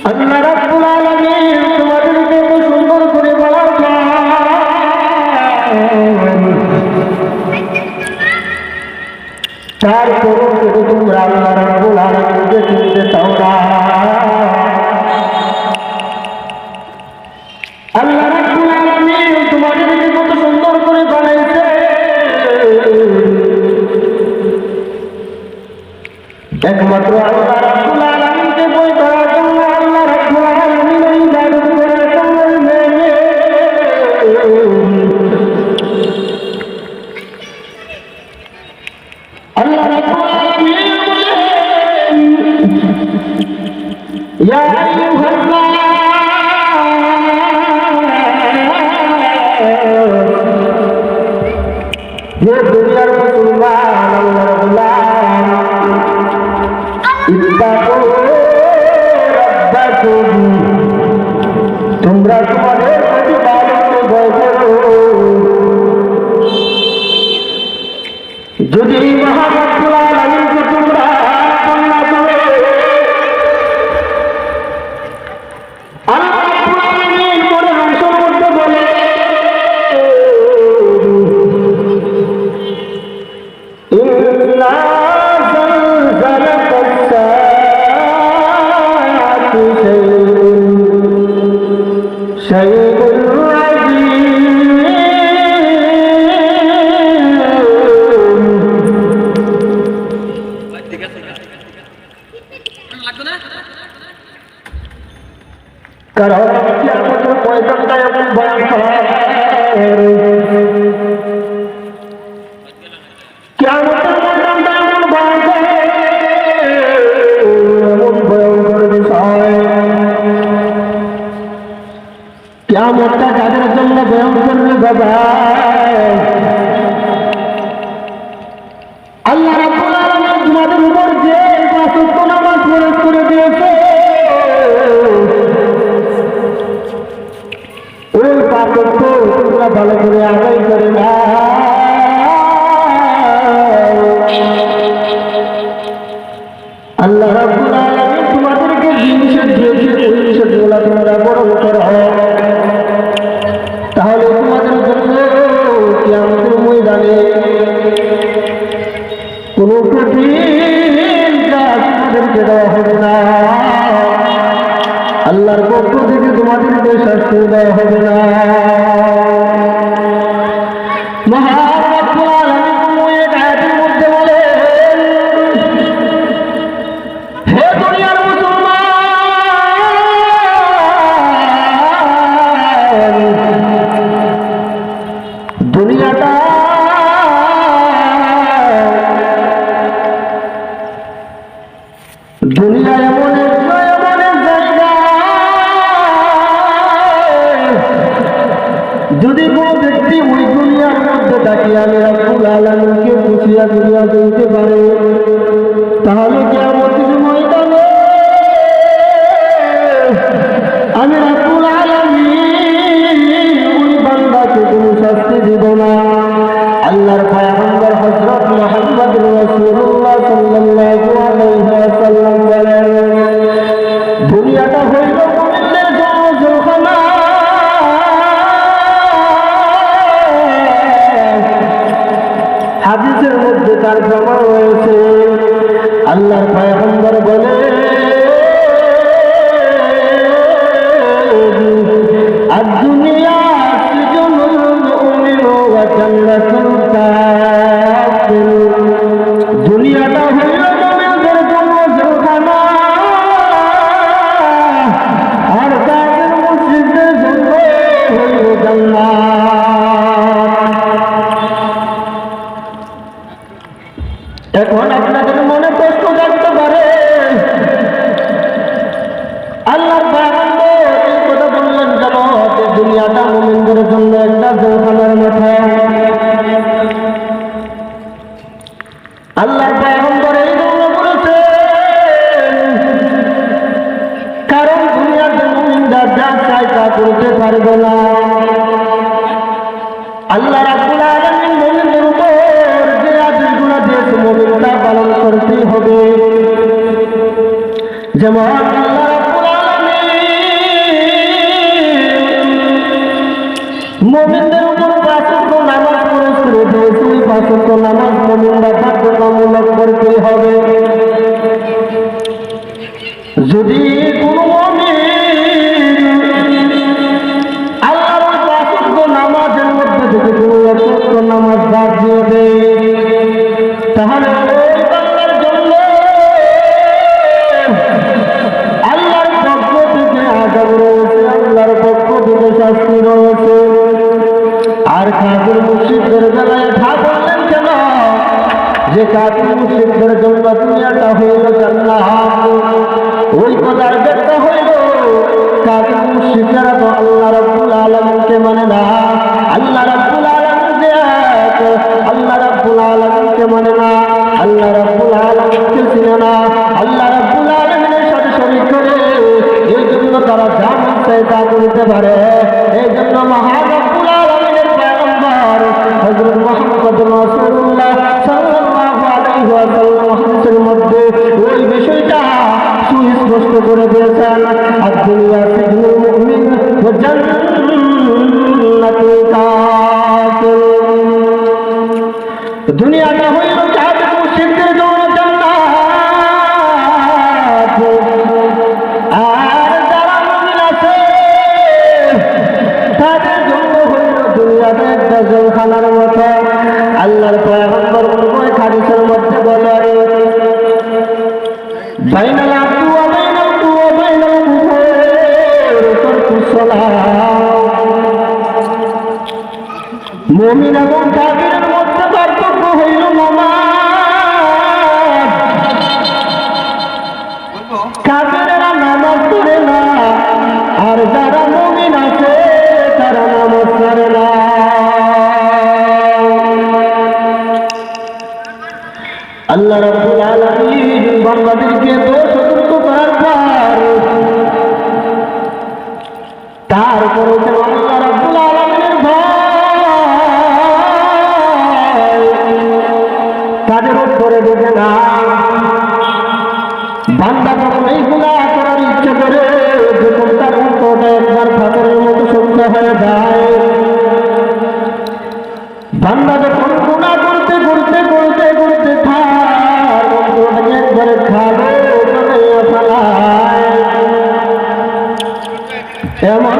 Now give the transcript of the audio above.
আল্লাহ রাব্বুল আলামিন তোমাদেরকে এত সুন্দর করে বলা তারপরও যদি তোমরা আল্লাহ রাব্বুল আলামিনকে চিনতে চাও না, আল্লাহ রাব্বুল আলামিন তোমাদেরকে কত সুন্দর করে বানাইছে, একমাত্র আল্লাহ রাব্বুল আলামিনকে ভয় করার জন্য, আল্লাহ রাব্বুল আলামিনের ইবাদত করার জন্য আল্লাহ রাব্বুল আলামিন বলেন, ইয়া আইয়ুহান নাস, হে দুনিয়ার মুসলমান, আল্লাহ রাব্বুল আলামিন ইত্তাকু রাব্বাকুম, তোমরা তোমাদের প্রতিপালককে ভয় করো। যদি মহান রব্বুল আলামিনকে তোমরা কন্যা করে, আল্লাহ রাব্বুল আলামিন কোরআন অংশের মধ্যে বলে, ইন্না যালযালাতাস সাআতি শাইউন আযীম। কারণ কিয়ামতের ময়দানটা এমন ভয়ঙ্কর, কিয়ামতের ময়দানটা এমন ভয়ঙ্কর, এমন ভয়ঙ্কর বিষয়। কিয়ামতটা কাদের জন্য ভয়ঙ্কর রে বাবা? আল্লাহ রাব্বুল আলামিন তোমাদের উপর যে 5 ওয়াক্ত নামাজ ফরজ করে দিয়েছে, ওই 5 ওয়াক্ত তোমরা ভালো করে আদায় করে না। আল্লাহ রাব্বুল আলামিন তোমাদেরকে জিনিসের দিয়েছে, ওই নিষেধগুলো তোমরা বড় করো, তাহলে তোমাদের জন্য কিয়ামতের ময়দানে কোনো কঠিন কাজ তোমাদেরকে দেওয়া হবে না, আল্লাহর পক্ষ থেকে তোমাদেরকে শাস্তি দেওয়া হবে না। মহান রব্বুল আলামিন এক আয়াতের মধ্যে বলেন, হে দুনিয়ার মুসলমান, দুনিয়াটা দুনিয়া এমন এক জায়গা, যদি কোনো ব্যক্তি ওই দুনিয়ার মধ্যে তাকিয়ে আমি রাব্বুল আলামিনকে খুশিয়া দুনিয়া দিতে পারে, তাহলে কিয়ামতের ময়দানে আমি রাব্বুল আলামিন ওই বান্দাকে কোনো শাস্তি দিব না। আল্লাহর পয়গম্বর হযরত মুহাম্মদ রাসূলুল্লাহ সাল্লাল্লাহু আলাইহি ওয়াসাল্লাম বলেন, দুনিয়াটা হইল মুমিনদের জন্য জেলখানা, হাদিসের মধ্যে তার প্রমাণ রয়েছে। আল্লাহর পয়গম্বর বলে, আদ-দুনিয়া সিজনুল মুমিন ওয়া জান্নাতুল কাফির, দুনিয়াটা হইল মুমিনদের জন্য জেলখানা, আর কাফির মুশরিকদের জন্য হইল জান্নাত। এখন আপনাদের মনে প্রশ্ন জাগতে পারে, আল্লাহর পয়গম্বর এই কথা বললেন কেন যে দুনিয়াটা মুমিনদের জন্য একটা জেলখানার মতো? আল্লাহর পয়গম্বর এই জন্য বলেছেন, কারণ দুনিয়াতে মুমিনরা যা চায় তা করতে পারবে না। আল্লাহ রাব্বুল আলামিন মুমিনদের উপর যে আদেশগুলো দিয়েছে মুমিনরা পালন করতেই হবে। যেমন আল্লাহ রাব্বুল আলামিন পাঁচ ওয়াক্ত নামাজ মুমিনরা বাধ্যতামূলক করতেই হবে। যদি কোনো মুমিন আল্লাহর পাঁচ ওয়াক্ত নামাজের মধ্যে থেকে কোনো এক ওয়াক্ত নামাজ বাদ দিয়ে দেয়, তাহলে ওই বান্দার জন্য আল্লাহর পক্ষ থেকে আযাব রয়েছে, আল্লাহর পক্ষ থেকে শাস্তি রয়েছে। আর কাফির মুশরিকদের বেলায় ঠা বললেন কেন? যে কাফির মুশরিকদের জন্য দুনিয়াটা হইল জান্নাত, ওই কথার ব্যাখ্যা হইল কাফির মুশরিকরা তো আল্লাহ রাব্বুল আলামিনকে মানে না, আল্লাহ রাব্বুল আলামিন যে এক, আল্লাহ রাব্বুল আলামিনকে মানে না, আল্লাহ রাব্বুল আলামিনকে চিনে না, আল্লাহ রাব্বুল আলামিনের সাথে শরীক করে। এই জন্য তারা যা মন চায় তা করতে পারে। এই জন্য মহান রাব্বুল আলামিনের পয়গম্বর হযরত মুহাম্মদ রাসূলুল্লাহ সাল্লাল্লাহু আলাইহি ওয়াসাল্লাম হাদিসের মধ্যে ওই বিষয়টা সুস্পষ্ট করে দিয়েছেন। আদ-দুনিয়া সিজনুল মুমিন ওয়া জান্নাতুল কাফির। দুনিয়াটা হইল কাফির মুশরিকদের জন্য জান্নাত, আর যারা মুমিন আছে তাদের জন্য হইল দুনিয়াটা একটা জেলখানার মতো। আল্লাহর পয়গম্বর অনেক হাদিসের মধ্যে বলেন, বাইনাল আবদু ওয়া বাইনাল কুফর তারকুস সালাত। মুমিন এবং কাফিরের মধ্যে পার্থক্য হইল নামাজ। কাফিরেরা নামাজ পড়ে না, আর যারা মুমিন আছে তারা নামাজ পড়ে না। আল্লাহ রাব্বুল আলামিন বান্দাদেরকে দোষ সতর্ক করার পর তারপরে যেন আল্লাহ রাব্বুল আলামিনের ভয় তাদের উপরে ঢুকে না। বান্দা যখন এই গুনাহ করার ইচ্ছা করে, যখন তার অন্তরটা একবার পাথরের মতো শক্ত হয়ে যায়, বান্দা যখন গুনাহ করতে করতে করতে করতে তার অন্তরটাকে একবারে খাবে বানাইয়া ফেলায়, এমন